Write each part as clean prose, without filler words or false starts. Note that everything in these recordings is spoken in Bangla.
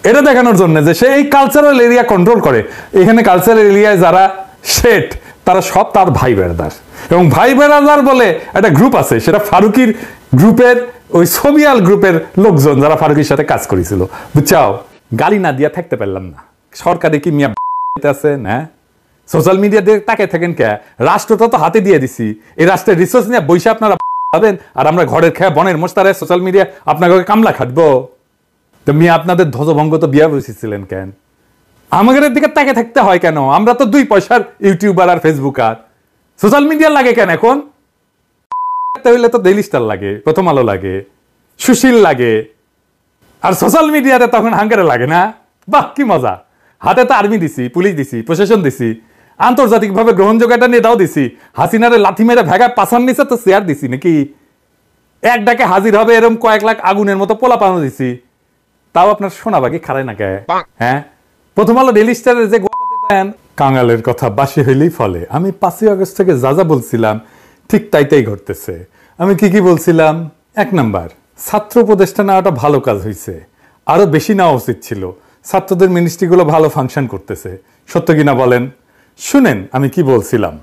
এটা দেখানোর জন্য যে সে এই কালচারাল এরিয়া কন্ট্রোল করে। এখানে কালচারাল এরিয়ায় যারা শেঠ তারা সব তার ভাই বেড়াদার, এবং ভাই বেড়াদার বলে একটা গ্রুপ আছে, সেটা ফারুকির গ্রুপের ওই সোভিয়াল গ্রুপের লোকজন যারা ফারুকির সাথে কাজ করেছিল। বুঝছাও, গালি না দিয়া থাকতে পারলাম না। সরকারে কি মিয়া আছে না, সোশ্যাল মিডিয়া দিয়ে তাকে থাকেন কে? রাষ্ট্রটা তো হাতে দিয়ে দিছি, এই রাষ্ট্রের রিসোর্স নিয়ে বৈশা আপনারা পাবেন, আর আমরা ঘরের খেয়া বনের মোস্তারে সোশ্যাল মিডিয়া আপনাকে কামলা খাটবো। তো মিয়া আপনাদের ধ্বজভঙ্গ তো বিয়া বসেছিলেন কেন? আমাদের দিকে তাকে থাকতে হয় কেন? আমরা তো 2 পয়সার ইউটিউবার আর ফেসবুকার, সোশ্যাল মিডিয়া লাগে কেন এখন? হইলে তো ডেইলি স্টার লাগে, প্রথম আলো লাগে, সুশীল লাগে, আর সোশ্যাল মিডিয়াতে তখন হাঙ্গারে লাগে না। বাহ কি মজা! হাতে তো আর্মি দিছি, পুলিশ দিছি, প্রশাসন দিছি, আন্তর্জাতিকভাবে গ্রহণযোগ্য একটা নেতাও দিছি, হাসিনারে লাথি মেরে ভেগা পাশান নিচে তো শেয়ার দিছি নাকি, এক ডাকে হাজির হবে এরকম কয়েক লাখ আগুনের মতো পোলা পানো দিছি, তাও আপনার সোনাবাগি খারায় না কে? হ্যাঁ, প্রথম আলো ডেইলি স্টারের যে দেন কাঙালের কথা বাসি হইলেই ফলে। আমি 5ই আগস্ট থেকে যা যা বলছিলাম ঠিক তাই ঘটতেছে। আমি কি বলছিলাম? 1 নাম্বার, ছাত্র উপদেষ্টা নেওয়াটা ভালো কাজ হয়েছে, আরো বেশি নেওয়া উচিত ছিল। ছাত্রদের মিনিস্ট্রিগুলো ভালো ফাংশন করতেছে, সত্য কিনা বলেন? শুনেন আমি কি বলছিলাম।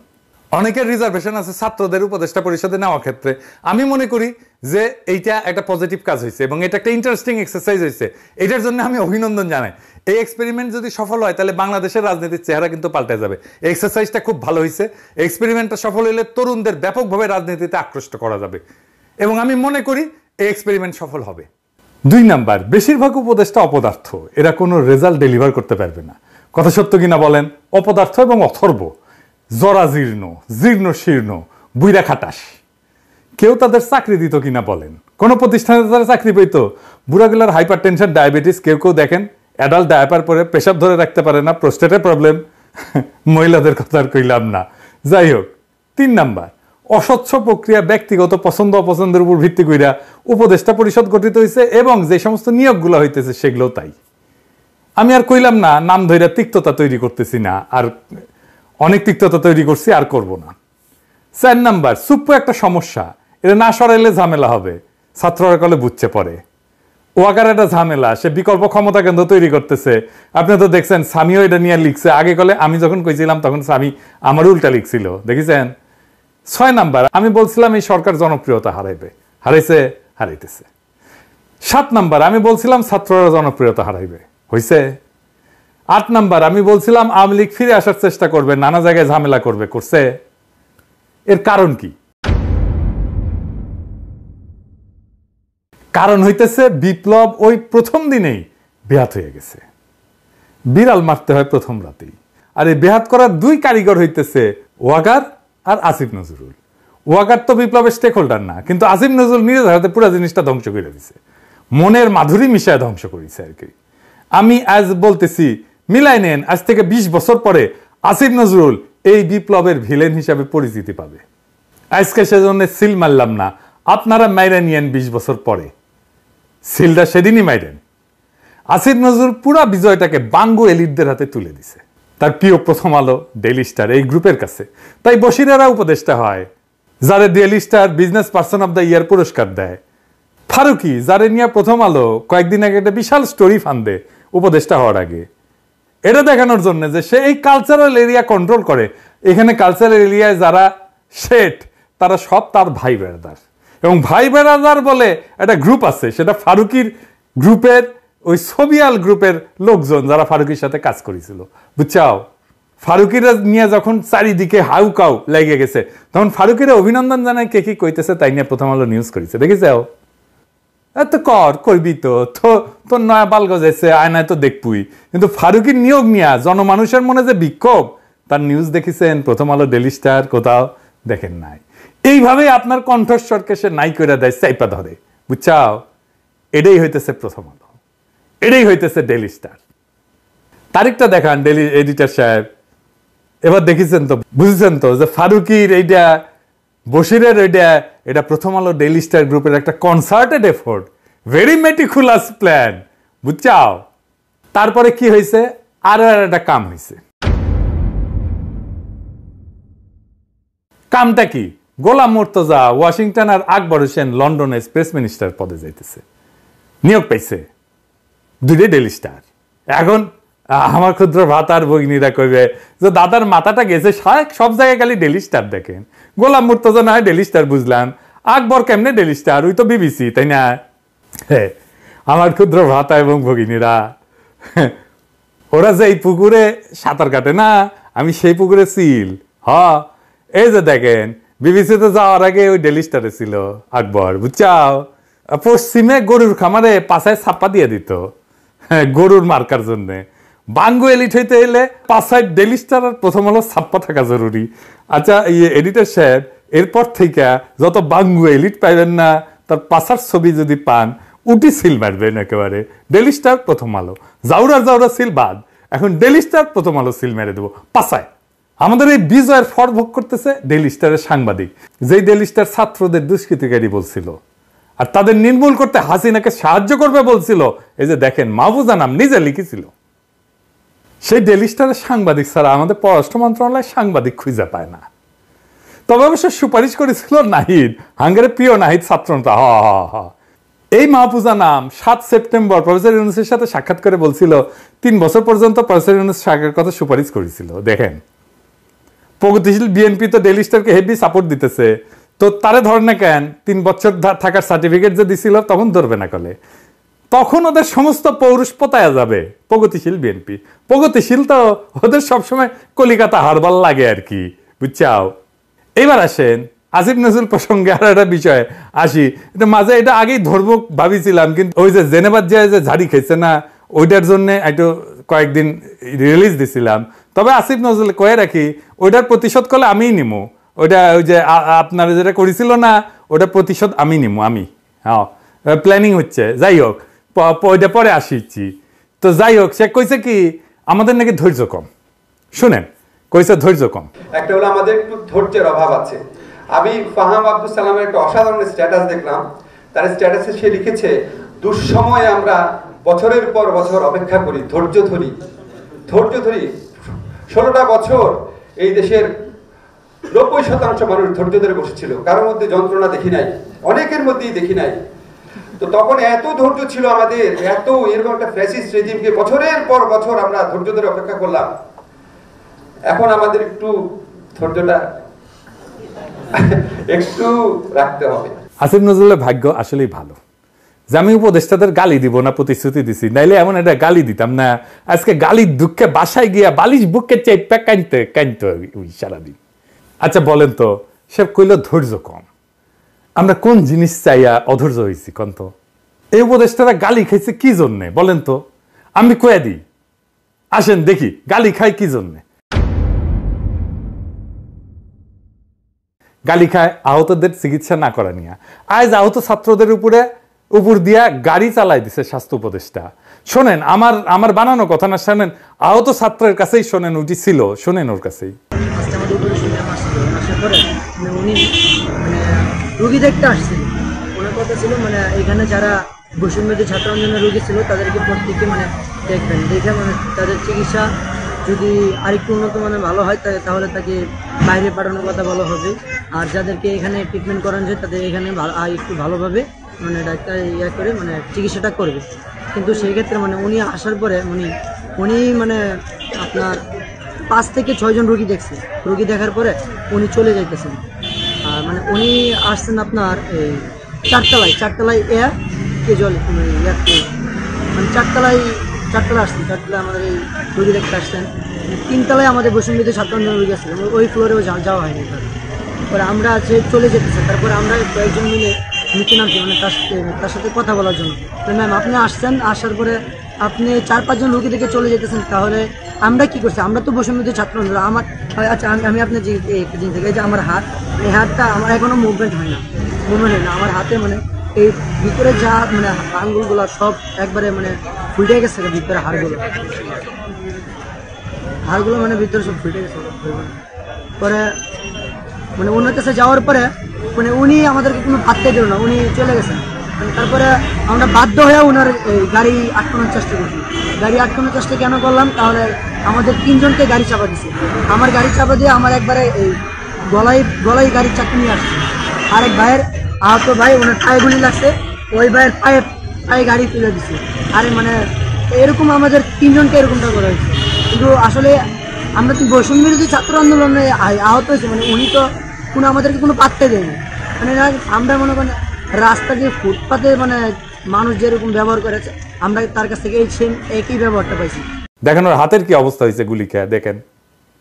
অনেকের রিজার্ভেশন আছে ছাত্রদের উপদেষ্টা পরিষদে নেওয়ার ক্ষেত্রে। আমি মনে করি যে এইটা একটা পজিটিভ কাজ হয়েছে এবং এটা একটা ইন্টারেস্টিং এক্সারসাইজ হয়েছে, এটার জন্য আমি অভিনন্দন জানাই। এই এক্সপেরিমেন্ট যদি সফল হয় তাহলে বাংলাদেশের রাজনীতির চেহারা কিন্তু পাল্টে যাবে। এই এক্সারসাইজটা খুব ভালো হয়েছে। এক্সপেরিমেন্টটা সফল হলে তরুণদের ব্যাপকভাবে রাজনীতিতে আকৃষ্ট করা যাবে এবং আমি মনে করি এই এক্সপেরিমেন্ট সফল হবে। 2 নাম্বার, বেশিরভাগ উপদেষ্টা অপদার্থ, এরা কোনো রেজাল্ট ডেলিভার করতে পারবে না। কথা সত্য কিনা বলেন? অপদার্থ এবং অথর্ব, জরাজীর্ণ, জীর্ণ শীর্ণ, বুইরা খাটাস। কেউ তাদের চাকরি দিত কিনা বলেন? কোন প্রতিষ্ঠানে তারা চাকরি পেত? বুড়াগুলার হাইপার টেনশন, ডায়াবেটিস, কেউ দেখেন অ্যাডাল্ট ডায়াপার পরে পেশাব ধরে রাখতে পারে না, প্রোস্টেটের প্রবলেম। মহিলাদের কথা আর কইলাম না। যাই হোক, 3 নাম্বার, অস্বচ্ছ প্রক্রিয়া, ব্যক্তিগত পছন্দ অপছন্দের উপর ভিত্তি কইরা উপদেষ্টা পরিষদ গঠিত হয়েছে এবং যে সমস্ত নিয়োগগুলো হইতেছে সেগুলো তাই। আমি আর কইলাম না, নাম ধইরা তিক্ততা তৈরি করতেছি না, আর অনেক তিক্ততা তৈরি করছি, আর করব না। 4 নাম্বার, সুপ্প একটা সমস্যা, এটা না সরাইলে ঝামেলা হবে, ছাত্ররা কলে বুঝছে পরে। ওয়াকার একটা ঝামেলা, সে বিকল্প ক্ষমতা কেন্দ্র তৈরি করতেছে। আপনি তো দেখছেন স্বামীও এটা নিয়ে লিখছে, আগে কলে আমি যখন কইছিলাম তখন স্বামী আমার উল্টা লিখছিল, দেখেছেন? 6 নাম্বার, আমি বলছিলাম এই সরকার জনপ্রিয়তা হারাইবে, হারাইছে, হারাইতেছে। 7 নাম্বার, আমি বলছিলাম ছাত্ররা জনপ্রিয়তা হারাইবে, হইছে। 8 নাম্বার, আমি বলছিলাম আওয়ামী লীগ ফিরে আসার চেষ্টা করবে, নানা জায়গায় ঝামেলা করবে, করছে। এর কারণ কি? কারণ হইতেছে বিপ্লব ওই প্রথম দিনেই বেহাত হয়ে গেছে। বিড়াল মারতে হয় প্রথম রাতেই। আর এই বেহাত করার 2 কারিগর হইতেছে ওয়াকার আর আসিফ নজরুল। ওয়াকার তো বিপ্লবের স্টেক হোল্ডার না, কিন্তু আসিফ নজরুল নিজের হাতে পুরো জিনিসটা ধ্বংস করে দিছে, মনের মাধুরী মিশায় ধ্বংস করেছে আর কি। আমি আজ বলতেছি, মিলাই নেন, আজ থেকে 20 বছর পরে আসিফ নজরুল এই বিপ্লবের ভিলেন হিসাবে পরিচিতি পাবে। আজকে সেজন্য সিল মারলাম না, আপনারা মাইরা নিয়েন 20 বছর পরে, সিলটা সেদিনই মাইরেন। আসিফ নজরুল পুরা বিজয়টাকে বাঙ্গু এলিটদের হাতে তুলে দিছে, তার প্রিয় প্রথম আলো, ডেইলি স্টার এই গ্রুপের কাছে। তাই বশিরেরা উপদেষ্টা হয়, যারে daily star business person of the year পুরস্কার দেয়। ফারুকি, যারে নিয়ে প্রথম আলো কয়েকদিন আগে একটা বিশাল স্টোরি ফান্দে উপদেষ্টা হওয়ার আগে, এটা দেখানোর জন্য যে সে এই কালচারাল এরিয়া কন্ট্রোল করে। এখানে কালচারাল এরিয়ায় যারা শেঠ তারা সব তার ভাই বেড়াদার, এবং ভাই বেড়াদার বলে একটা গ্রুপ আছে, সেটা ফারুকির গ্রুপের ওই সোভিয়াল গ্রুপের লোকজন যারা ফারুকির সাথে কাজ করেছিল। বুঝছাও, ফারুকিরা নিয়ে যখন চারিদিকে হাউকাউ লেগে গেছে তখন ফারুকিরা অভিনন্দন জানায় কে কি কইতেছে তাই নিয়ে প্রথম আলো নিউজ করেছে, দেখেছাও? এত করবি তো, তোর নয়া বাল গজাইছে, আয়নায় তো দেখবই। কিন্তু ফারুকির নিয়োগ নিয়ে জনমানুষের মনে যে বিক্ষোভ, তার নিউজ দেখেছেন প্রথম আলো, ডেইলি স্টার? কোথাও দেখেন নাই। এইভাবে আপনার কণ্ঠস্বরকে সে নাই করে দেয়, চাইপা ধরে। বুঝছাও, এটাই হইতেছে প্রথম আলো, এটাই হইতেছে ডেইলি স্টার। তারিখটা দেখান ডেইলি এডিটর সাহেব। এবার দেখেছেন তো, বুঝেছেন তো যে ফারুকির এইটা, বশিরের এটা প্রথম আলো ডেইলি স্টার গ্রুপের একটা concerted effort, very meticulous plan. বুঝছাও? তারপরে কি হয়েছে? আরো একটা কাম হয়েছে। কামটা কি? গোলাম মুর্তজা ওয়াশিংটন আর আকবর হোসেন লন্ডনে স্পেস মিনিস্টার পদে যাইতেছে, নিয়োগ পাইছে 2 ডেইলি স্টার। এখন আমার ক্ষুদ্র ভাতার ভগিনীরা কইবে যে দাদার মাথাটা গেছে, সব জায়গায় খালি ডেইলি স্টার দেখেন। গোলাম মুর্তজা না হয় ডেইলি স্টার বুঝলাম, আকবর কেমনে ডেইলি স্টার, ওই তো বিবিসি, তাই না? আমার ক্ষুদ্র ভাতা এবং ভগিনীরা, ওরা যে এই পুকুরে সাঁতার কাটে না, আমি সেই পুকুরে ছিল। এই যে দেখেন, বিবিসিতে যাওয়ার আগে ওই ডেইলি স্টারে ছিল আকবর, বুঝছাও? পশ্চিমে গরুর খামারে পাছায় ছাপ্পা দিয়ে দিত গরুর মার্কার জন্যে। বাঙ্গু এলিট হইতে এলে পাছায় ডেইলি স্টার আর প্রথম আলো ছাপ্পা থাকা জরুরি। আচ্ছা, এডিটর সাহেব, এরপর থেকে যত বাঙ্গু এলিট পাইবেন না, তার পাছার ছবি যদি পান, উটি সিল মারবেন একেবারে। ডেইলি স্টার প্রথম আলো, জাউরা সিল বাদ, এখন ডেইলি স্টার প্রথম আলো সিল মেরে দেবো পাছায়। আমাদের এই বিজয়ের ফল ভোগ করতেছে ডেইলি স্টারের সাংবাদিক, যেই ডেইলি স্টার ছাত্রদের দুষ্কৃতিকারী বলছিল আর তাদের নির্মূল করতে হাসিনাকে সাহায্য করবে বলছিল। এই যে দেখেন, মাহফুজা নাম নিজে লিখেছিল। সেই ডেইলি স্টারের সাংবাদিক ছাড়া আমাদের পররাষ্ট্র মন্ত্রণালয় সাংবাদিক খুঁজে পায় না। তবে অবশ্য সুপারিশ করেছিল নাহিদ, হাঙ্গারের প্রিয় নাহিদ ছাত্রটা। এই মাহফুজা নাম 7 সেপ্টেম্বর প্রফেসর ইউনূসের সাথে সাক্ষাৎ করে বলছিল 3 বছর পর্যন্ত প্রফেসর ইউনূস সরকারের কথা সুপারিশ করেছিল। দেখেন, প্রগতিশীল বিএনপি তো ডেইলি স্টারকে হেভি সাপোর্ট দিতেছে, তো তারে ধরে না কেন? 3 বছর থাকার সার্টিফিকেট যে দিছিল, তখন ধরবে না কলে? তখন ওদের সমস্ত পৌরুষ পতায়া যাবে। প্রগতিশীল বিএনপি, প্রগতিশীল তো ওদের সবসময় কলিকাতা হারবাল লাগে আর কি, বুঝছাও? এবার আসেন আসিফ নজরুল প্রসঙ্গে আর একটা বিষয় আসি। মাঝে এটা আগেই ধরবো ভাবিছিলাম, কিন্তু ওই যে জেনেভার যে ঝাড়ি খেয়েছে না, ওইটার জন্য একটু কয়েকদিন রিলিজ দিছিলাম। তবে আসিফ নজরুল কয়ে রাখি, ওইটার প্রতিশোধ করলে আমিই নিমু। ওইটা ওই যে আপনারা যেটা করেছিল না, ওটার প্রতিশোধ আমি নিমু, আমি। প্ল্যানিং হচ্ছে। যাই হোক, ওইটা পরে আসিছি। তো যাই হোক, সে কইছে কি আমাদের নাকি ধৈর্য কম। শুনেন, কইছে ধৈর্য কম। একটা হলো আমাদের একটু ধৈর্যের অভাব আছে। আমি ফাহাম আব্দুল সালামের একটা অসাধারণ স্ট্যাটাস দেখলাম। তার স্ট্যাটাসে সে লিখেছে, দুঃসময়ে আমরা বছরের পর বছর অপেক্ষা করি, ধৈর্য ধরি। 16টা বছর এই দেশের 90% মানুষ ধৈর্য ধরে বসেছিল, কারোর মধ্যে যন্ত্রণা দেখি নাই, অনেকের মধ্যেই দেখি নাই। তো তখন এত ধৈর্য ছিল আমাদের, এত এরকম একটা ফ্যাসিস্ট রেজিমকে বছরের পর বছর আমরা ধৈর্য ধরে অপেক্ষা করলাম। এখন আমাদের একটু ধৈর্যটা একটু রাখতে হবে। আসিফ নজরুলের ভাগ্য আসলেই ভালো যে আমি উপদেষ্টাদের গালি দিব না প্রতিশ্রুতি দিছি, নাইলে এমন একটা গালি দিতাম না। আজকে গালির দুঃখে বাসায় গিয়া বালিশ বুকে চেপে কাঁদতে সারাদিন। আচ্ছা বলেন তো, সে কইল ধৈর্য কম। আমরা কোন জিনিস চাইয়া অধৈর্য হয়েছি কন্ত? এই উপদেষ্টারা গালি খাইছে কি জন্যে বলেন তো? আমি কয়ে দিই, আসেন দেখি গালি খাই কি জন্যে। গালি খায় আহতদের চিকিৎসা না করা নিয়ে। আজ আহত ছাত্রদের উপর দিয়া গাড়ি চালাই দিছে স্বাস্থ্য উপদেষ্টা। শোনেন, আমার বানানো কথা না, শোনেন আহত ছাত্রের কাছেই শোনেন, উঠি ছিল, শোনেন ওর কাছেই। উনি রুগী দেখতে আসছিল, ওনার কথা ছিল এখানে যারা বৈষম্যদের ছাত্র আন্দোলনের রোগী ছিল তাদেরকে প্রত্যেকে দেখবেন, দেখে তাদের চিকিৎসা যদি আরেকটু উন্নত ভালো হয় তাহলে তাকে বাইরে পাঠানোর কথা বলা হবে। আর যাদেরকে এখানে ট্রিটমেন্ট করানো যায় তাদের এখানে একটু ভালোভাবে ডাক্তার করে চিকিৎসাটা করবে। কিন্তু সেই ক্ষেত্রে উনি আসার পরে উনি আপনার 5 থেকে 6 জন রোগী দেখছে। রোগী দেখার পরে উনি চলে যাইতেছেন। আর উনি আসছেন আপনার এই 4 তলায় কেজল চারতলায় আসছেন। 4 তলায় আমাদের এই রোগী দেখতে আসছেন। 3 তলায় আমাদের বৈষম্যদের ছাত্র আন্দোলন রোগী আসছিলেন, ওই ফ্লোরেও যাওয়া হয়নি। তারপরে আমরা চলে যেতেছি। তারপরে আমরা কয়েকজন মিলে নিচে নামছি তার সাথে কথা বলার জন্য। তো ম্যাম আপনি আসছেন, আসার পরে আপনি 4-5 জন রোগী দেখে চলে যেতেছেন, তাহলে আমরা কি করছি? আমরা তো বৈষম্যদের ছাত্র আন্দোলন। আচ্ছা আমি আপনার যে জিনিস থেকে যে আমার হাত, এই হাতটা আমার এখনো মুভমেন্ট হয় না। আমার হাতে এই ভিতরে যা আঙ্গুলগুলো সব একবারে ফুটে গেছে, ভিতরে হাড়গুলো ভিতরে সব ফুটে গেছে। পরে ওনার কাছে যাওয়ার পরে উনি আমাদেরকে কোনো ভাবতে দিল না, উনি চলে গেছেন। তারপরে আমরা বাধ্য হয়ে ওনার গাড়ি আটকানোর চেষ্টা করছি। গাড়ি আটকানোর চেষ্টা কেন করলাম? তাহলে আমাদের 3 জনকে গাড়ি চাপা দিছে। আমার গাড়ি চাপা দিয়ে আমার একবারে এই গলায় গাড়ির চাকরি নিয়ে আসছে। আরেক ভাইয়ের আহত ভাই, ওনার পায়ে গুলি লাগছে, ওই ভাইয়ের পায়ে গাড়ি তুলে দিছে। আরে এরকম আমাদের 3 জনকে এরকমটা করা হয়েছে। কিন্তু আসলে আমরা তো বৈষম্য বিরোধী ছাত্র আন্দোলনে আহত হয়েছি, মানে উনি তো কোনো আমাদেরকে কোনো পাত্তা দেয়নি। মানে আমরা মনে করেন রাস্তা দিয়ে ফুটপাতে মানে মানুষ যেরকম ব্যবহার করেছে আমরা তার কাছ থেকে এই সেম একই ব্যবহারটা পাইছি। দেখেন ওর হাতের কি অবস্থা হয়েছে গুলি খেয়ে, দেখেন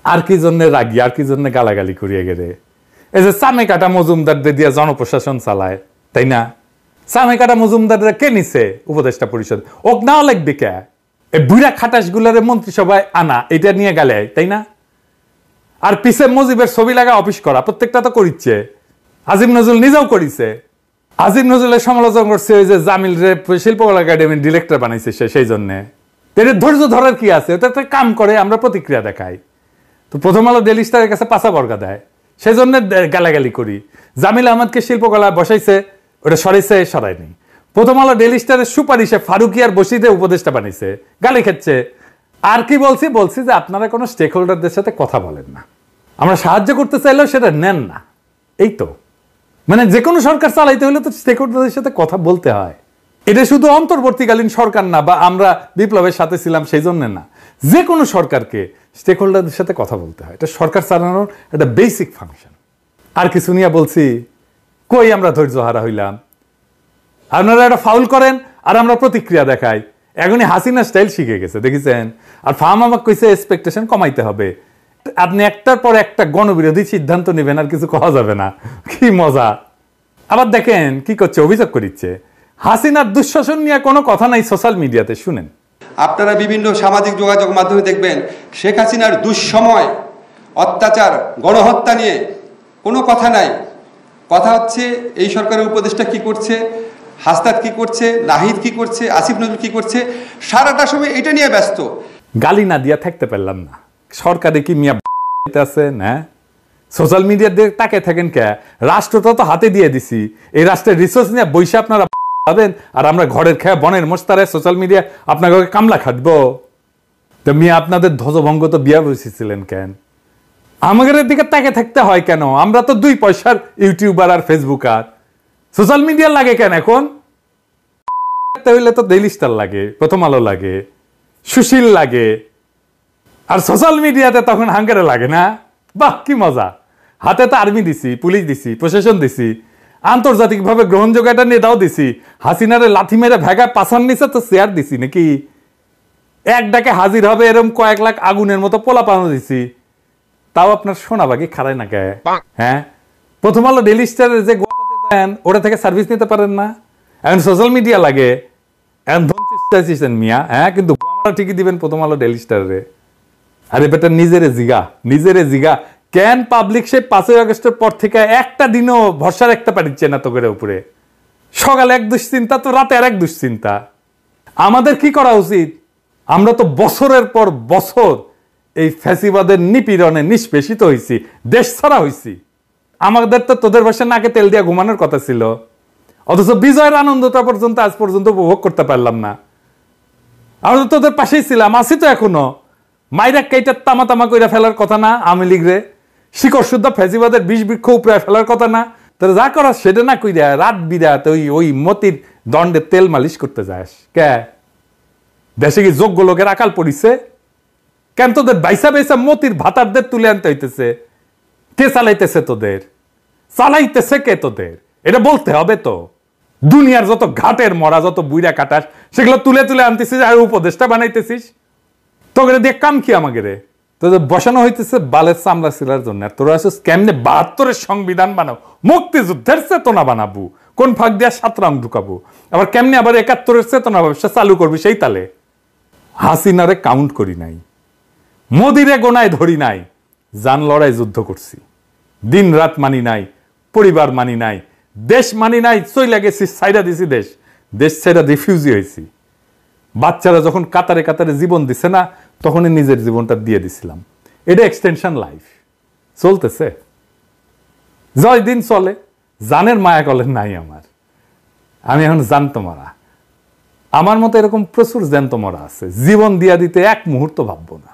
আর কি জন্য রাগি, আর কি জন্য গালাগালি করিয়ে গেলে। এই যে সামে কাটা মজুমদারদের দিয়ে জনপ্রশাসন চালায়, তাই না? সামে কাটা মজুমদাররা কে নিছে উপদেষ্টা পরিষদ? ওক নাও লাগবে কে? এই বুড়া খাটাস গুলারে মন্ত্রিসভায় আনা, এটা নিয়ে গেলে, তাই না? আর পিছে মুজিবের ছবি লাগা অফিস করা, প্রত্যেকটা তো করিচ্ছে। আজিম নজরুল নিজেও করিছে। আজিম নজরুলের সমালোচনা করছে ওই যে জামিল রে শিল্পকলা একাডেমির ডিরেক্টর বানাইছে সে, সেই জন্যে। এর ধৈর্য ধরার কি আছে? ওটা একটা কাম করে, আমরা প্রতিক্রিয়া দেখাই। তো প্রথম আলো ডেইলি স্টারের কাছে পাশা বর্গা দেয়, সেই জন্য গালাগালি করি। জামিল আহমদকে শিল্পকলা বসাইছে, ওটা সরাইছে, সরায়নি। প্রথম আলো ডেইলি স্টারের সুপারিশে ফারুকি আর বসিতে উপদেষ্টা বানাইছে, গালি খাচ্ছে। আর কি বলছি যে আপনারা কোনো স্টেক হোল্ডারদের সাথে কথা বলেন না, আমরা সাহায্য করতে চাইলেও সেটা নেন না। এই তো মানে যে কোনো সরকার চালাইতে হলে তো স্টেক হোল্ডারদের সাথে কথা বলতে হয়। এটা শুধু অন্তর্বর্তীকালীন সরকার না, বা আমরা বিপ্লবের সাথে ছিলাম সেই জন্য না, যে কোনো সরকারকে স্টেক হোল্ডারদের সাথে কথা বলতে হয়। এটা সরকার চালানোর একটা বেসিক ফাংশন। আর কিছু নিয়ে বলছি কই আমরা ধৈর্য হারা হইলাম? আপনারা একটা ফাউল করেন আর আমরা প্রতিক্রিয়া দেখাই। এখনই হাসিনা স্টাইল শিখে গেছে, দেখেছেন? আর ফার্ম আমাকে কইছে এক্সপেকটেশন কমাইতে হবে। আপনি একটার পর একটা গণবিরোধী সিদ্ধান্ত নেবেন, আর কিছু করা যাবে না। কি মজা! আবার দেখেন কি করছে, অভিযোগ করিচ্ছে হাসিনার দুঃশাসন নিয়ে কোনো কথা নাই সোশ্যাল মিডিয়াতে। শুনেন, আপনারা বিভিন্ন সামাজিক যোগাযোগ মাধ্যমে দেখবেন শেখ হাসিনার দুঃসময়, অত্যাচার, গণহত্যা নিয়ে কোনো কথা নাই। কথা হচ্ছে এই সরকারের উপদেষ্টা কি করছে, হাসনাত কি করছে, নাহিদ কি করছে, আসিফ নজরুল কি করছে, সারাটা সময় এটা নিয়ে ব্যস্ত। গালি না দিয়া থাকতে পারলাম না। সরকারে কি মিয়া আছে না? সোশ্যাল মিডিয়া দিয়ে তাকে থাকেন কে? রাষ্ট্রটা তো হাতে দিয়ে দিছি, এই রাষ্ট্রের রিসোর্স নিয়ে বৈশা আপনারা পাবেন, আর আমরা ঘরের খেয়ে বনের মোস্তারে সোশ্যাল মিডিয়া আপনাকে কামলা খাটবো। তো মিয়া আপনাদের ধ্বজভঙ্গ তো বিয়া বসেছিলেন কেন? আমাদের দিকে তাকে থাকতে হয় কেন? আমরা তো 2 পয়সার ইউটিউবার আর ফেসবুকার, সোশ্যাল মিডিয়া লাগে কেন এখন? হইলে তো ডেইলি স্টার লাগে, প্রথম আলো লাগে, সুশীল লাগে, আর সোশ্যাল মিডিয়াতে তখন হাঙ্গারে লাগে না? বাহ কি মজা! হাতে তো আর্মি দিছি, পুলিশ দিছি, প্রশাসন দিছি, আন্তর্জাতিকভাবে গ্রহণযোগ্য একটা নেতাও দিছি। হাসিনারে লাথি মেরে ভেগা পাশার নিচে তো শেয়ার দিছি নাকি? এক ডাকে হাজির হবে এরকম কয়েক লাখ আগুনের মতো পোলা পানো দিছি, তাও আপনার সোনাবাগি খারাই না কে? হ্যাঁ, প্রথম আলো ডেইলি স্টারের যে গোয়াপাতে দেন ওটা থেকে সার্ভিস নিতে পারেন না? এখন সোশ্যাল মিডিয়া লাগে, এখন ধন মিয়া। হ্যাঁ, কিন্তু গোয়ামাটা ঠিকই দিবেন প্রথম আলো ডেইলি স্টারে। আরে বেটা নিজেরে জিগা কেন পাবলিক সে 5ই আগস্টের পর থেকে একটা দিনও ভরসা রাখতে পারছে না তো করে উপরে? সকালে এক দুশ্চিন্তা তো রাতে আর এক দুশ্চিন্তা। আমাদের কি করা উচিত? আমরা তো বছরের পর বছর এই ফ্যাসিবাদের নিপীড়নে নিষ্পেষিত হয়েছি, দেশ ছাড়া হয়েছি। আমাদের তো তোদের ভাষা নাকে তেল দিয়া ঘুমানোর কথা ছিল, অথচ বিজয়ের আনন্দটা পর্যন্ত আজ পর্যন্ত উপভোগ করতে পারলাম না। আমরা তো তোদের পাশেই ছিলাম, আছি তো এখনো। মাইরা কেইটা তামা কইরা ফেলার কথা না? আওয়ামী লীগ রে শিকড় শুদ্ধ ফ্যাসিবাদের বিষ বৃক্ষ উপরে ফেলার কথা না? তোরা যা করাস সেটা না কইরা রাত বিরাত ওই মতির দণ্ডে তেল মালিশ করতে যাস কে? দেশে কি যোগ্য লোকের আকাল পড়িছে কেন? তোদের বাইসা মতির ভাতারদের তুলে আনতে হইতেছে। কে চালাইতেছে তোদের? চালাইতেছে কে তোদের? এটা বলতে হবে তো। দুনিয়ার যত ঘাটের মরা, যত বুইরা কাটাস, সেগুলো তুলে আনতেছিস আর উপদেষ্টা বানাইতেছিস। তোকে দিয়ে কাম কি? আমাকে রে তোদের বসানো হইতেছে বালের চামড়া ছিলার জন্য। তোরা আসিস কেমনে 72-এর সংবিধান বানাবো, মুক্তিযুদ্ধের চেতনা বানাবো, কোন ফাঁক দিয়া 7 রং ঢুকাবো, আবার কেমনে আবার 71-এর চেতনা ব্যবসা চালু করবি সেই তালে। হাসিনারে কাউন্ট করি নাই, মোদিরে গোনায় ধরি নাই, জান লড়াই যুদ্ধ করছি, দিন রাত মানি নাই, পরিবার মানি নাই, দেশ মানি নাই, চইলা গেছি, ছাইরা দিছি দেশ ছাইরা রিফিউজি হয়েছি। বাচ্চারা যখন কাতারে কাতারে জীবন দিছে না, তখনই নিজের জীবনটা দিয়ে দিছিলাম। এটা এক্সটেনশন লাইফ চলতেছে, জয় দিন চলে। জানের মায়া কলেন নাই আমার, আমি এখন জানতো মরা। আমার মতো এরকম প্রচুর জ্যান্ত মরা আছে, জীবন দিয়া দিতে এক মুহূর্ত ভাববো না।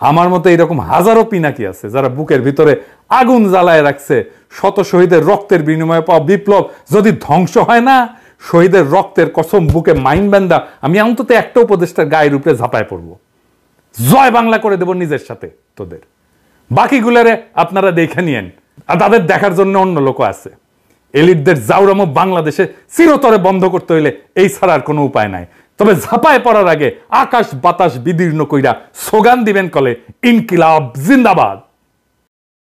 আমার মতো এরকম হাজারো পিনাকি আছে যারা বুকের ভিতরে আগুন জ্বালায় রাখছে। শত শহীদের রক্তের বিনিময়ে পাওয়া বিপ্লব যদি ধ্বংস হয় না, শহীদের রক্তের কসম বুকে মাইন বান্দা আমি অন্তত একটা উপদেষ্টার গায়ের উপরে ঝাঁপায় পড়ব, জয় বাংলা করে দেব নিজের সাথে তোদের। বাকিগুলারে আপনারা দেখে নিয়েন, আর তাদের দেখার জন্য অন্য লোক আছে। এলিটদের জাউরামো বাংলাদেশে চিরতরে বন্ধ করতে হইলে এই ছাড়ার কোনো উপায় নাই। তবে ঝাঁপায় পড়ার আগে আকাশ বাতাস বিদীর্ণ কইরা স্লোগান দিবেন কলে ইনকিলাব জিন্দাবাদ।